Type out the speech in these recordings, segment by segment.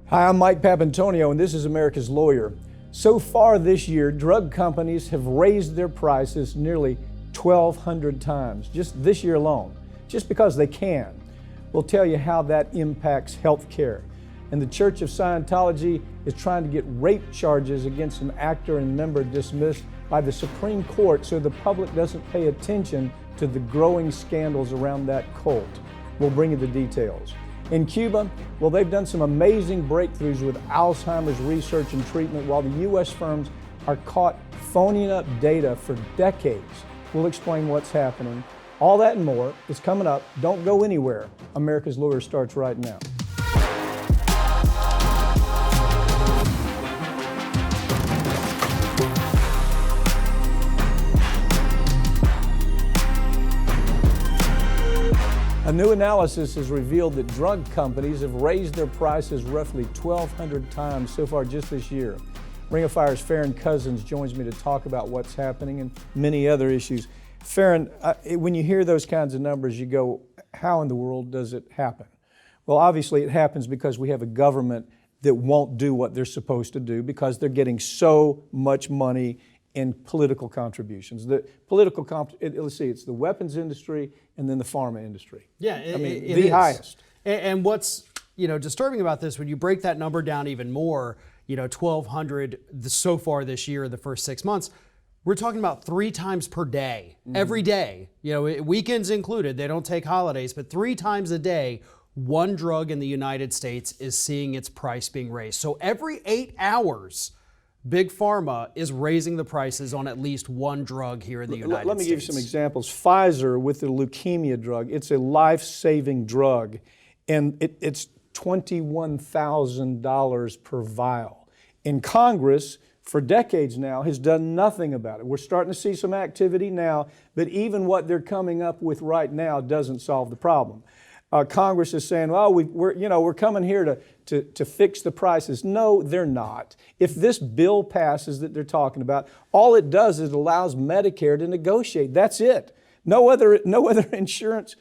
Hi, I'm Mike Papantonio, and this is America's Lawyer. So far this year, drug companies have raised their prices nearly 1,200 times, just this year alone, just because they can. We'll tell you how that impacts health care. And the Church of Scientology is trying to get rape charges against an actor and member dismissed by the Supreme Court so the public doesn't pay attention to the growing scandals around that cult. We'll bring you the details. In Cuba, well, they've done some amazing breakthroughs with Alzheimer's research and treatment while the U.S. firms are caught phoning up data for decades. We'll explain what's happening. All that and more is coming up. Don't go anywhere. America's Lawyer starts right now. A new analysis has revealed that drug companies have raised their prices roughly 1,200 times so far just this year. Ring of Fire's Farron Cousins joins me to talk about what's happening and many other issues. Farron, when you hear those kinds of numbers, you go, how in the world does it happen? Well, obviously it happens because we have a government that won't do what they're supposed to do because they're getting so much money in political contributions. The political, let's see, it's the weapons industry and then the pharma industry. Yeah, the highest. And what's disturbing about this, when you break that number down even more, 1,200 so far this year in the first 6 months, we're talking about 3 times per day, every day, weekends included. They don't take holidays, but 3 times a day, one drug in the United States is seeing its price being raised. So every 8 hours, Big Pharma is raising the prices on at least one drug here in the United States. Let me give you some examples. Pfizer with the leukemia drug, it's a life-saving drug, and it's $21,000 per vial. And Congress, for decades now, has done nothing about it. We're starting to see some activity now, but even what they're coming up with right now doesn't solve the problem. Congress is saying, well, we're coming here to fix the prices. No, they're not. If this bill passes that they're talking about, all it does is it allows Medicare to negotiate. That's it. No other insurance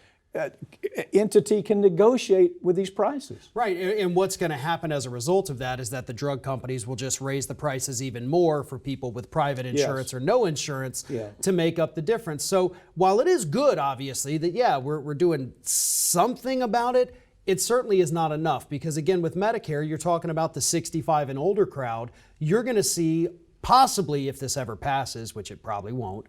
entity can negotiate with these prices. Right, and what's going to happen as a result of that is that the drug companies will just raise the prices even more for people with private insurance or no insurance to make up the difference. So while it is good, obviously, that we're doing something about it, it certainly is not enough because, again, with Medicare, you're talking about the 65 and older crowd. You're going to see, possibly if this ever passes, which it probably won't,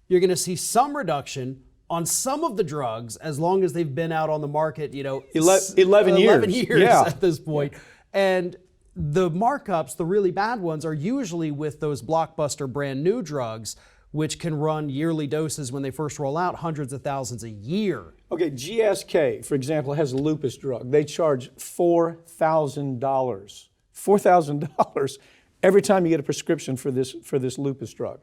you're going to see some reduction on some of the drugs as long as they've been out on the market, 11 years at this point. And the markups, the really bad ones, are usually with those blockbuster brand new drugs, which can run yearly doses when they first roll out, hundreds of thousands a year. Okay, GSK, for example, has a lupus drug. They charge $4,000. $4,000 every time you get a prescription for this lupus drug.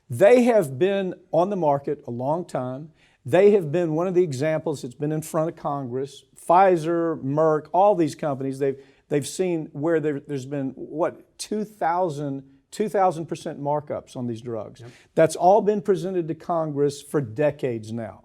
They have been on the market a long time. They have been one of the examples that's been in front of Congress. Pfizer, Merck, all these companies, they've seen where there's been, 2,000% markups on these drugs. Yep. That's all been presented to Congress for decades now.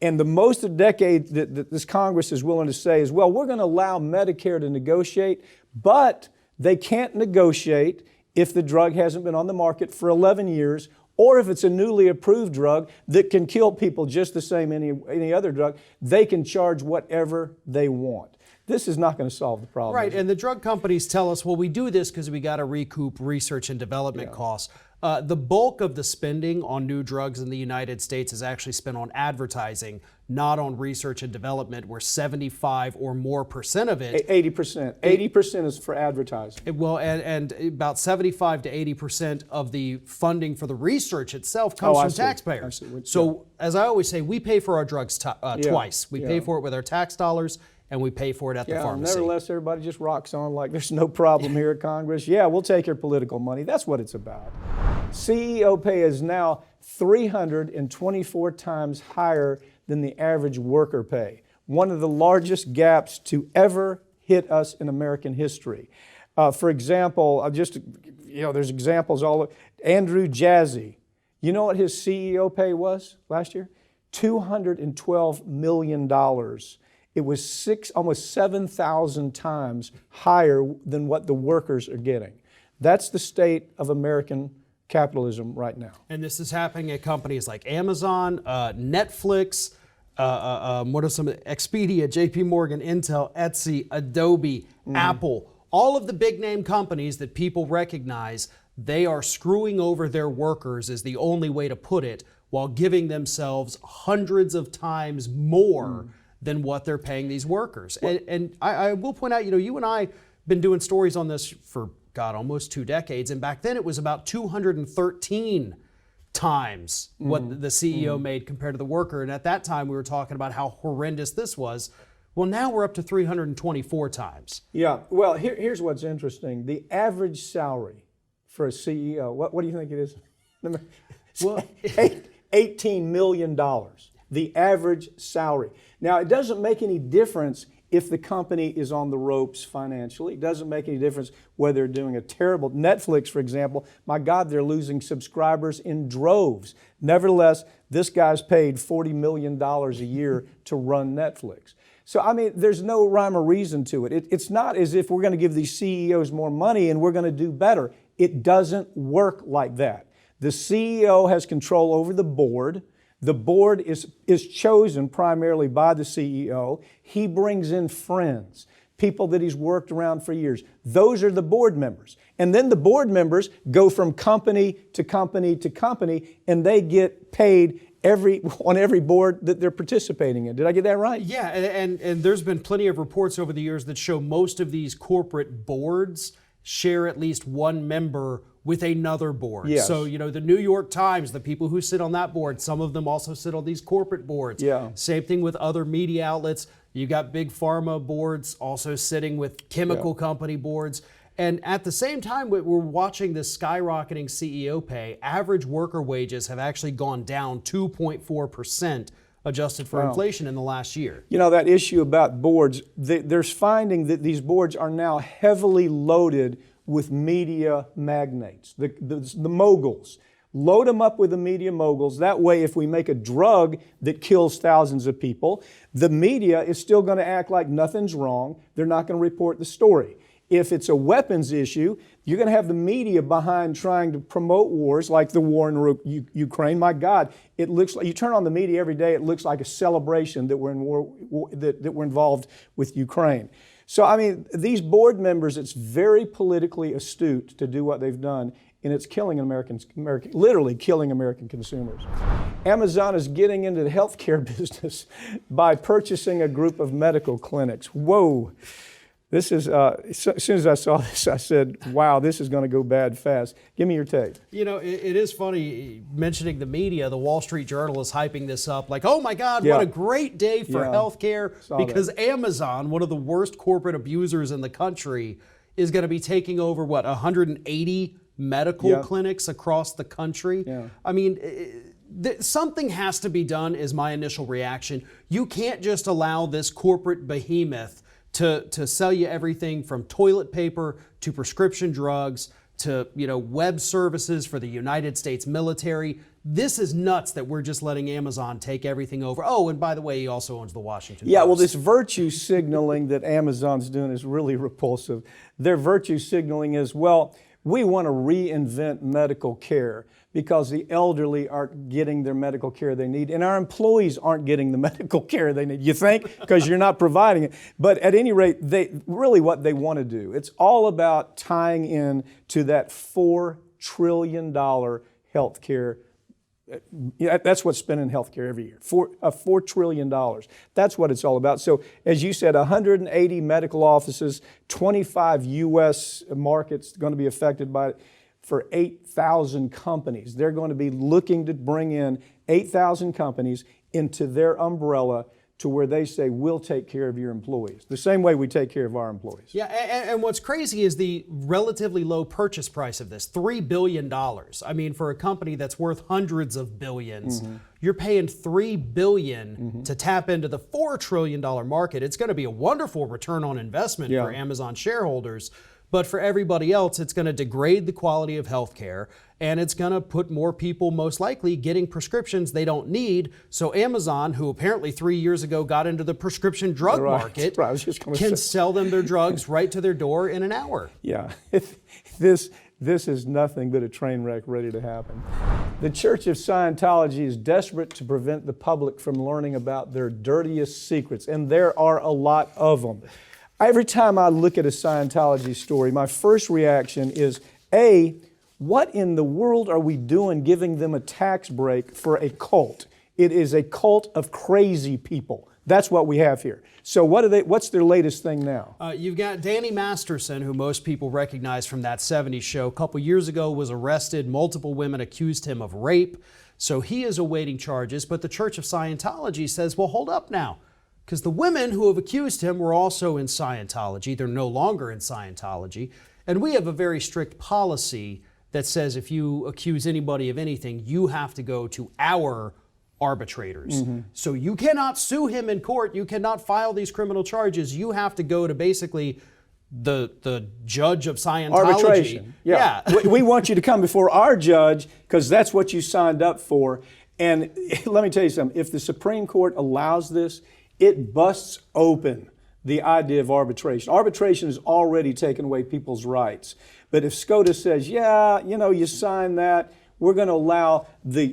And the most of decades that this Congress is willing to say is, well, we're going to allow Medicare to negotiate, but they can't negotiate if the drug hasn't been on the market for 11 years or if it's a newly approved drug that can kill people just the same as any other drug. They can charge whatever they want. This is not going to solve the problem. Right, and the drug companies tell us, well, we do this because we got to recoup research and development costs. The bulk of the spending on new drugs in the United States is actually spent on advertising, not on research and development, where 75 or more % of it... 80%. 80% is for advertising. Well, and about 75 to 80% of the funding for the research itself comes from taxpayers. So, as I always say, we pay for our drugs twice. We pay for it with our tax dollars, and we pay for it at the pharmacy. Nevertheless, everybody just rocks on like there's no problem here at Congress. Yeah, we'll take your political money. That's what it's about. CEO pay is now 324 times higher than the average worker pay. One of the largest gaps to ever hit us in American history. For example, there's examples all over. Andrew Jassy, you know what his CEO pay was last year? $212 million. it was almost 7,000 times higher than what the workers are getting. That's the state of American capitalism right now. And this is happening at companies like Amazon, Netflix, what are some, Expedia, JP Morgan, Intel, Etsy, Adobe, Apple, all of the big name companies that people recognize. They are screwing over their workers, is the only way to put it, while giving themselves hundreds of times more than what they're paying these workers. And I will point out, you and I been doing stories on this for, God, almost 2 decades. And back then it was about 213 times what the CEO made compared to the worker. And at that time we were talking about how horrendous this was. Well, now we're up to 324 times. Yeah, well, here's what's interesting. The average salary for a CEO, what do you think it is? Well, $18 million, the average salary. Now, it doesn't make any difference if the company is on the ropes financially. It doesn't make any difference whether they're doing a terrible, Netflix, for example, my God, they're losing subscribers in droves. Nevertheless, this guy's paid $40 million a year to run Netflix. So, I mean, there's no rhyme or reason to it. It's not as if we're going to give these CEOs more money and we're going to do better. It doesn't work like that. The CEO has control over the board. The board is chosen primarily by the CEO. He brings in friends, people that he's worked around for years. Those are the board members. And then the board members go from company to company to company, and they get paid on every board that they're participating in. Did I get that right? Yeah, and there's been plenty of reports over the years that show most of these corporate boards share at least one member with another board. Yes. So, the New York Times, the people who sit on that board, some of them also sit on these corporate boards. Yeah. Same thing with other media outlets. You got big pharma boards also sitting with chemical company boards. And at the same time, we're watching this skyrocketing CEO pay. Average worker wages have actually gone down 2.4%. adjusted for inflation in the last year. That issue about boards, there's finding that these boards are now heavily loaded with media magnates, the moguls. Load them up with the media moguls. That way, if we make a drug that kills thousands of people, the media is still going to act like nothing's wrong. They're not going to report the story. If it's a weapons issue, you're going to have the media behind trying to promote wars like the war in Ukraine. My God, it looks like you turn on the media every day, it looks like a celebration that we're in war, that we're involved with Ukraine. So, I mean, these board members, it's very politically astute to do what they've done, and it's killing literally killing American consumers. Amazon is getting into the healthcare business by purchasing a group of medical clinics. Whoa. This is, as soon as I saw this, I said, wow, this is going to go bad fast. Give me your take. It is funny mentioning the media. The Wall Street Journal is hyping this up like, oh my God, what a great day for healthcare, because Amazon, one of the worst corporate abusers in the country, is going to be taking over, 180 medical clinics across the country. Yeah. I mean, something has to be done is my initial reaction. You can't just allow this corporate behemoth to sell you everything from toilet paper to prescription drugs to web services for the United States military. This is nuts that we're just letting Amazon take everything over. Oh, and by the way, he also owns the Washington Post. Yeah, well, this virtue signaling that Amazon's doing is really repulsive. Their virtue signaling is, well, we want to reinvent medical care because the elderly aren't getting their medical care they need, and our employees aren't getting the medical care they need. You think? Because you're not providing it. But at any rate, what they want to do, it's all about tying in to that $4 trillion health care. That's what's spent in healthcare every year, $4 trillion. That's what it's all about. So, as you said, 180 medical offices, 25 U.S. markets going to be affected by it. For 8,000 companies. They're going to be looking to bring in 8,000 companies into their umbrella to where they say, we'll take care of your employees, the same way we take care of our employees. Yeah, and what's crazy is the relatively low purchase price of this, $3 billion. I mean, for a company that's worth hundreds of billions, you're paying $3 billion to tap into the $4 trillion market. It's going to be a wonderful return on investment for Amazon shareholders. But for everybody else, it's going to degrade the quality of health care, and it's going to put more people, most likely, getting prescriptions they don't need. So Amazon, who apparently 3 years ago got into the prescription drug market, can sell them their drugs right to their door in an hour. Yeah, this is nothing but a train wreck ready to happen. The Church of Scientology is desperate to prevent the public from learning about their dirtiest secrets, and there are a lot of them. Every time I look at a Scientology story, my first reaction is, A, what in the world are we doing giving them a tax break for a cult? It is a cult of crazy people. That's what we have here. So what's their latest thing now? You've got Danny Masterson, who most people recognize from that 70s show. A couple years ago was arrested. Multiple women accused him of rape. So he is awaiting charges. But the Church of Scientology says, well, hold up now. Because the women who have accused him were also in Scientology. They're no longer in Scientology. And we have a very strict policy that says if you accuse anybody of anything, you have to go to our arbitrators. So you cannot sue him in court. You cannot file these criminal charges. You have to go to basically the judge of Scientology. Arbitration. Yeah. We want you to come before our judge because that's what you signed up for. And let me tell you something. If the Supreme Court allows this, it busts open the idea of arbitration. Arbitration has already taken away people's rights. But if SCOTUS says, yeah, you sign that, we're going to allow the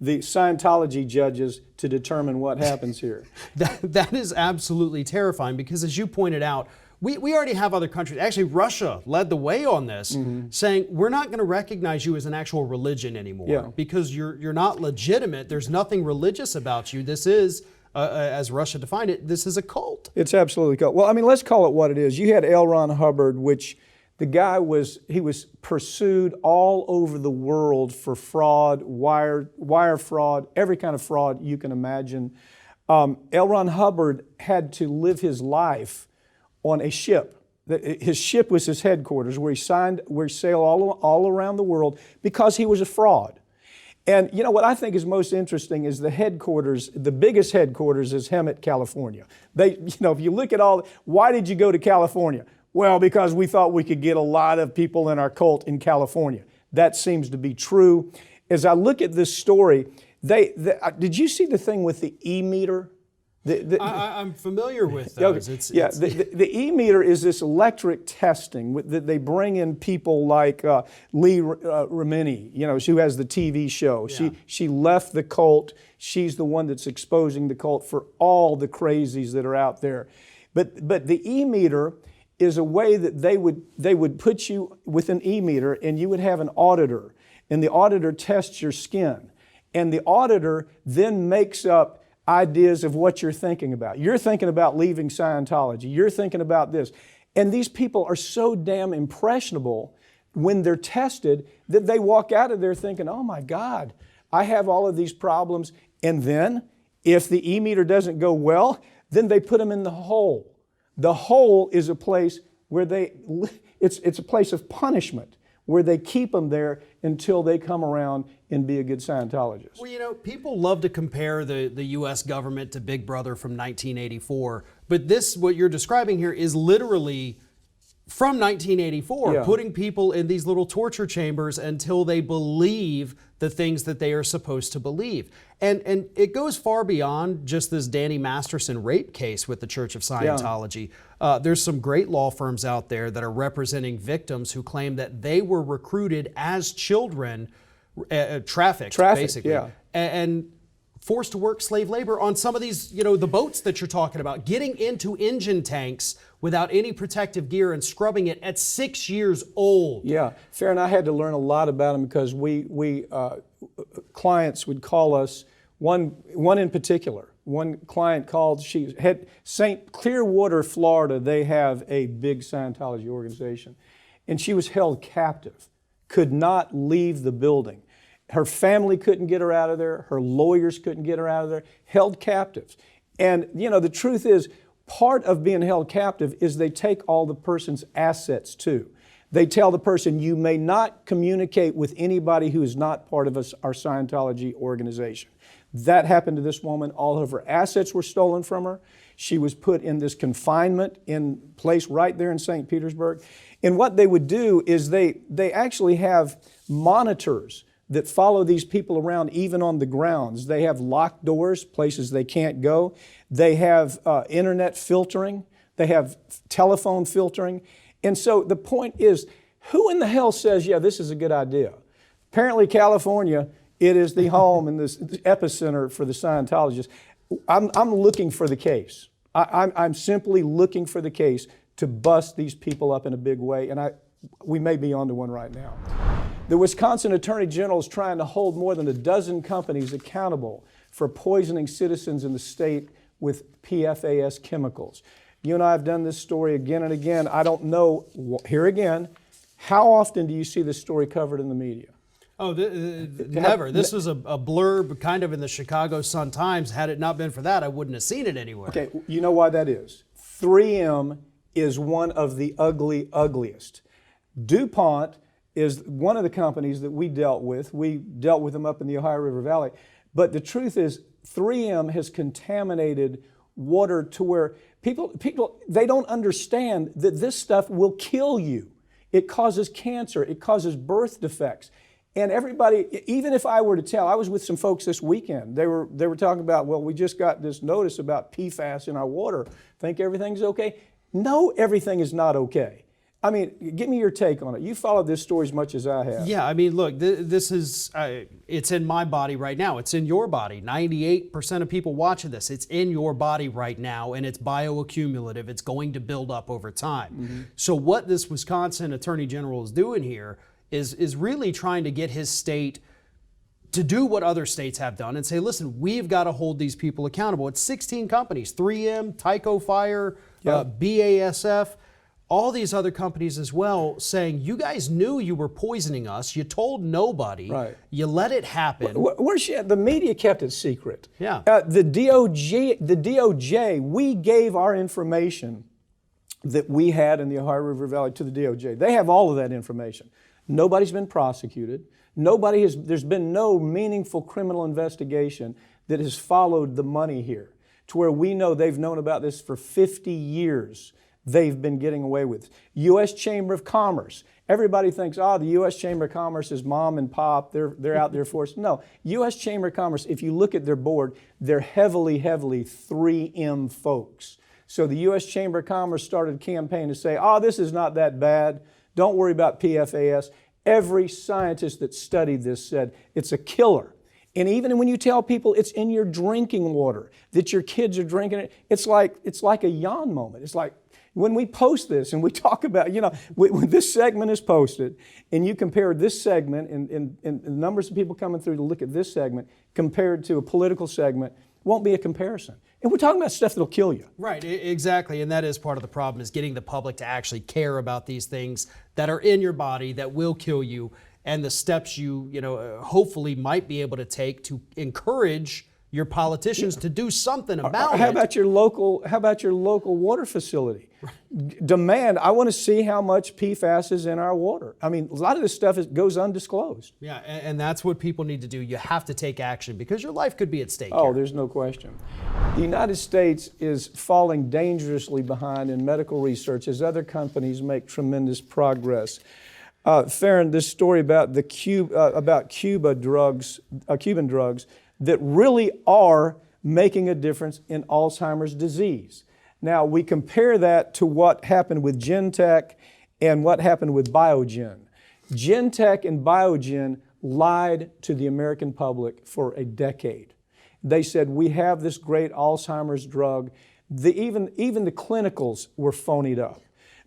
Scientology judges to determine what happens here. That is absolutely terrifying because, as you pointed out, we already have other countries. Actually, Russia led the way on this, saying we're not going to recognize you as an actual religion anymore because you're not legitimate. There's nothing religious about you. This is, as Russia defined it, this is a cult. It's absolutely a cult. Well, I mean, let's call it what it is. You had L. Ron Hubbard, which the guy was pursued all over the world for fraud, wire fraud, every kind of fraud you can imagine. L. Ron Hubbard had to live his life on a ship. His ship was his headquarters where he sailed all around the world because he was a fraud. And what I think is most interesting is the headquarters, the biggest headquarters is Hemet, California. If you look at why did you go to California? Well, because we thought we could get a lot of people in our cult in California. That seems to be true. As I look at this story, did you see the thing with the E-meter? I'm familiar with those. The E-meter is this electric testing that they bring in people like Lee Remini, who has the TV show. Yeah. She left the cult. She's the one that's exposing the cult for all the crazies that are out there. But the E-meter is a way that they would put you with an E-meter and you would have an auditor, and the auditor tests your skin, and the auditor then makes up ideas of what you're thinking about. You're thinking about leaving Scientology. You're thinking about this. And these people are so damn impressionable when they're tested that they walk out of there thinking, oh my God, I have all of these problems. And then if the E-meter doesn't go well, then they put them in the hole. The hole is a place where it's a place of punishment, where they keep them there until they come around and be a good Scientologist. Well, people love to compare the U.S. government to Big Brother from 1984, but what you're describing here is literally from 1984, putting people in these little torture chambers until they believe the things that they are supposed to believe. And it goes far beyond just this Danny Masterson rape case with the Church of Scientology. There's some great law firms out there that are representing victims who claim that they were recruited as children, trafficked basically, and forced to work slave labor on some of these, the boats that you're talking about, getting into engine tanks without any protective gear and scrubbing it at 6 years old. Yeah, Farron, I had to learn a lot about them because we clients would call us, one in particular, one client called, she had St. Clearwater, Florida, they have a big Scientology organization, and she was held captive, could not leave the building. Her family couldn't get her out of there. Her lawyers couldn't get her out of there. Held captives. And, the truth is, part of being held captive is they take all the person's assets too. They tell the person, you may not communicate with anybody who is not part of our Scientology organization. That happened to this woman. All of her assets were stolen from her. She was put in this confinement in place right there in St. Petersburg. And what they would do is they actually have monitors that follow these people around even on the grounds. They have locked doors, places they can't go. They have internet filtering. They have telephone filtering. And so the point is, who in the hell says, yeah, this is a good idea? Apparently California, it is the home and this epicenter for the Scientologists. I'm looking for the case. I'm simply looking for the case to bust these people up in a big way, and we may be onto one right now. The Wisconsin Attorney General is trying to hold more than a dozen companies accountable for poisoning citizens in the state with PFAS chemicals. You and I have done this story again and again. I don't know, here again, how often do you see this story covered in the media? Oh, never. This was a blurb kind of in the Chicago Sun-Times. Had it not been for that, I wouldn't have seen it anywhere. Okay, you know why that is? 3M is one of the ugliest. DuPont is one of the companies that we dealt with. We dealt with them up in the Ohio River Valley. But the truth is, 3M has contaminated water to where people, they don't understand that this stuff will kill you. It causes cancer. It causes birth defects. And everybody, even if I were to tell, I was with some folks this weekend. They were talking about, well, we just got this notice about PFAS in our water. Think everything's okay? No, everything is not okay. I mean, give me your take on it. You followed this story as much as I have. Yeah, I mean, look, this is, it's in my body right now. It's in your body. 98% of people watching this, it's in your body right now, and it's bioaccumulative. It's going to build up over time. Mm-hmm. So what this Wisconsin Attorney General is doing here is really trying to get his state to do what other states have done and say, listen, we've got to hold these people accountable. It's 16 companies, 3M, Tyco Fire, BASF, all these other companies as well, saying, you guys knew you were poisoning us. You told nobody. Right. You let it happen. The media kept it secret. Yeah. The DOJ, we gave our information that we had in the Ohio River Valley to the DOJ. They have all of that information. Nobody's been prosecuted. There's been no meaningful criminal investigation that has followed the money here to where we know they've known about this for 50 years. They've been getting away with. U.S. Chamber of Commerce. Everybody thinks, the U.S. Chamber of Commerce is mom and pop. They're out there for us. No, U.S. Chamber of Commerce, if you look at their board, they're heavily 3M folks. So the U.S. Chamber of Commerce started a campaign to say, this is not that bad. Don't worry about PFAS. Every scientist that studied this said it's a killer. And even when you tell people it's in your drinking water, that your kids are drinking it, it's like a yawn moment. It's like when we post this and we talk about, when this segment is posted and you compare this segment and the numbers of people coming through to look at this segment compared to a political segment, won't be a comparison. And we're talking about stuff that'll kill you. Right, exactly. And that is part of the problem, is getting the public to actually care about these things that are in your body that will kill you, and the steps you hopefully might be able to take to encourage your politicians to do something about it. How about your local water facility? Demand, I want to see how much PFAS is in our water. I mean, a lot of this stuff goes undisclosed. Yeah, and that's what people need to do. You have to take action because your life could be at stake. Oh, there's no question. The United States is falling dangerously behind in medical research as other companies make tremendous progress. Farron, this story about Cuban drugs that really are making a difference in Alzheimer's disease. Now, we compare that to what happened with Genentech and what happened with Biogen. Genentech and Biogen lied to the American public for a decade. They said, we have this great Alzheimer's drug. Even the clinicals were phonied up.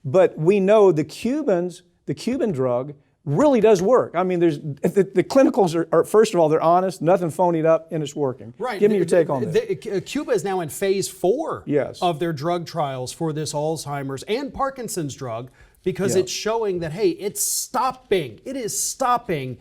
But we know the Cuban drug really does work. I mean, the clinicals are, first of all, they're honest, nothing phonied up, and it's working. Right. Give me your take on this. Cuba is now in phase 4 yes. of their drug trials for this Alzheimer's and Parkinson's drug because it's showing that, hey, it's stopping. It is stopping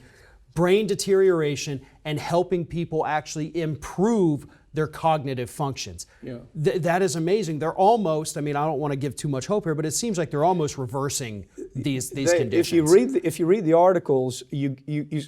brain deterioration and helping people actually improve their cognitive functions. Yeah. That is amazing. They're almost, I don't want to give too much hope here, but it seems like they're almost reversing these conditions. If you read the articles, you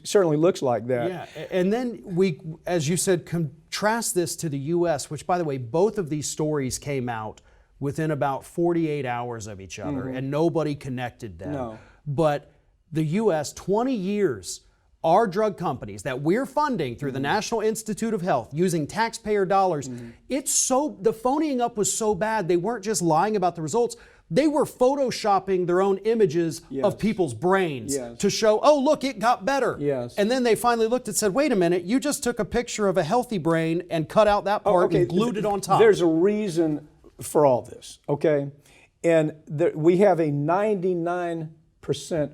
certainly looks like that. Yeah, and then we, as you said, contrast this to the U.S., which, by the way, both of these stories came out within about 48 hours of each other, and nobody connected them. No. But the U.S., 20 years, our drug companies that we're funding through the National Institute of Health using taxpayer dollars, the phoning up was so bad, they weren't just lying about the results. They were photoshopping their own images of people's brains to show, oh, look, it got better. Yes. And then they finally looked and said, wait a minute, you just took a picture of a healthy brain and cut out that part and glued it on top. There's a reason for all this, okay? And we have a 99%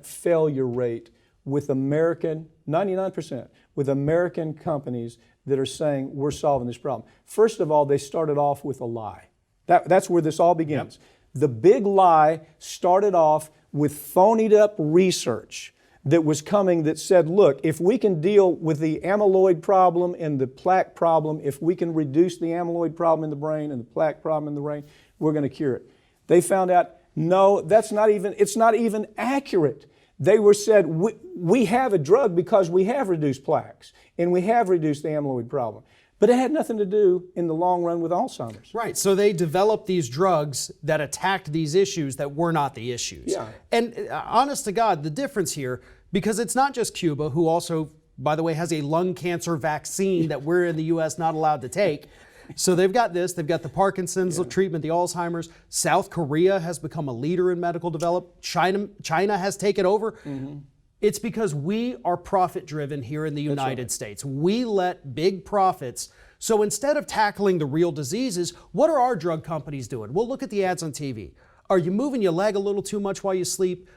failure rate with 99% with American companies that are saying we're solving this problem. First of all, they started off with a lie. That's where this all begins. Yep. The big lie started off with phonied up research that was coming that said, look, if we can deal with the amyloid problem and the plaque problem, if we can reduce the amyloid problem in the brain and the plaque problem in the brain, we're going to cure it. They found out, no, it's not even accurate. They were said, we have a drug because we have reduced plaques and we have reduced the amyloid problem. But it had nothing to do in the long run with Alzheimer's. Right, so they developed these drugs that attacked these issues that were not the issues. Yeah. And honest to God, the difference here, because it's not just Cuba, who also, by the way, has a lung cancer vaccine that we're in the U.S. not allowed to take. So they've got this, they've got the Parkinson's treatment, the Alzheimer's. South Korea has become a leader in medical development. China has taken over. It's because we are profit-driven here in the United States. We let big profits. So instead of tackling the real diseases, what are our drug companies doing? Well, look at the ads on TV. Are you moving your leg a little too much while you sleep?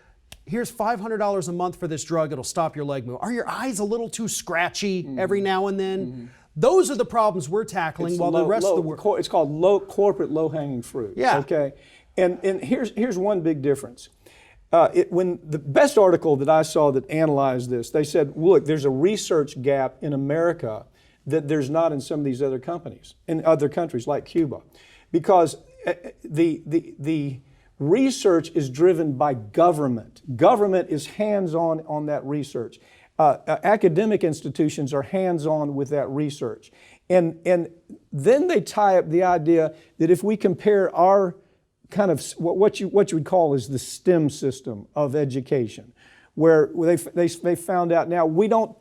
Here's $500 a month for this drug. It'll stop your leg moving. Are your eyes a little too scratchy every now and then? Those are the problems we're tackling while the rest of the world... It's called corporate low-hanging fruit. Yeah. Okay? And here's one big difference. When the best article that I saw that analyzed this, they said, look, there's a research gap in America that there's not in some of these other companies, in other countries like Cuba. Because the research is driven by government. Government is hands-on on that research. Academic institutions are hands-on with that research. And then they tie up the idea that if we compare our kind of what you would call is the STEM system of education, where they found out now we don't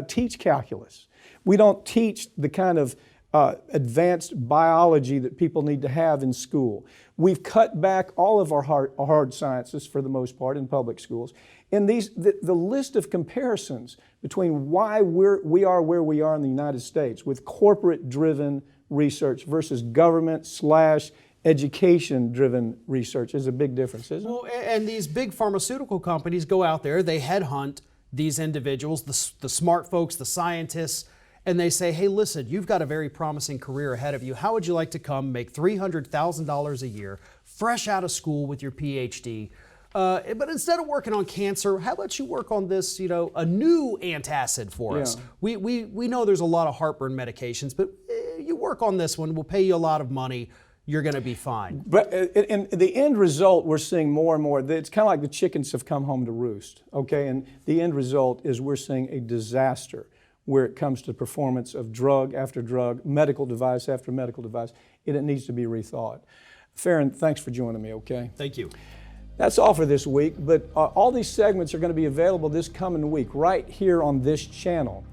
teach calculus, we don't teach the kind of advanced biology that people need to have in school. We've cut back all of our hard sciences for the most part in public schools. And the list of comparisons between why we are where we are in the United States with corporate-driven research versus government/education-driven research is a big difference, isn't it? Well, and these big pharmaceutical companies go out there, they headhunt these individuals, the smart folks, the scientists, and they say, hey, listen, you've got a very promising career ahead of you. How would you like to come make $300,000 a year, fresh out of school with your PhD? But instead of working on cancer, how about you work on this, a new antacid for us? We know there's a lot of heartburn medications, but you work on this one, we'll pay you a lot of money, you're going to be fine. But in the end result, we're seeing more and more, it's kind of like the chickens have come home to roost, okay? And the end result is we're seeing a disaster where it comes to performance of drug after drug, medical device after medical device, and it needs to be rethought. Farron, thanks for joining me, okay? Thank you. That's all for this week, but all these segments are going to be available this coming week right here on this channel.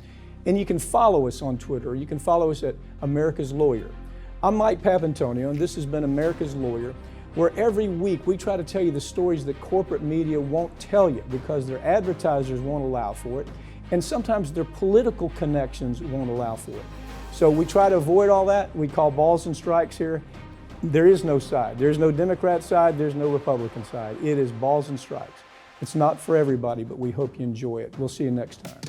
And you can follow us on Twitter. You can follow us at America's Lawyer. I'm Mike Papantonio, and this has been America's Lawyer, where every week we try to tell you the stories that corporate media won't tell you because their advertisers won't allow for it, and sometimes their political connections won't allow for it. So we try to avoid all that. We call balls and strikes here. There is no side. There's no Democrat side. There's no Republican side. It is balls and strikes. It's not for everybody, but we hope you enjoy it. We'll see you next time.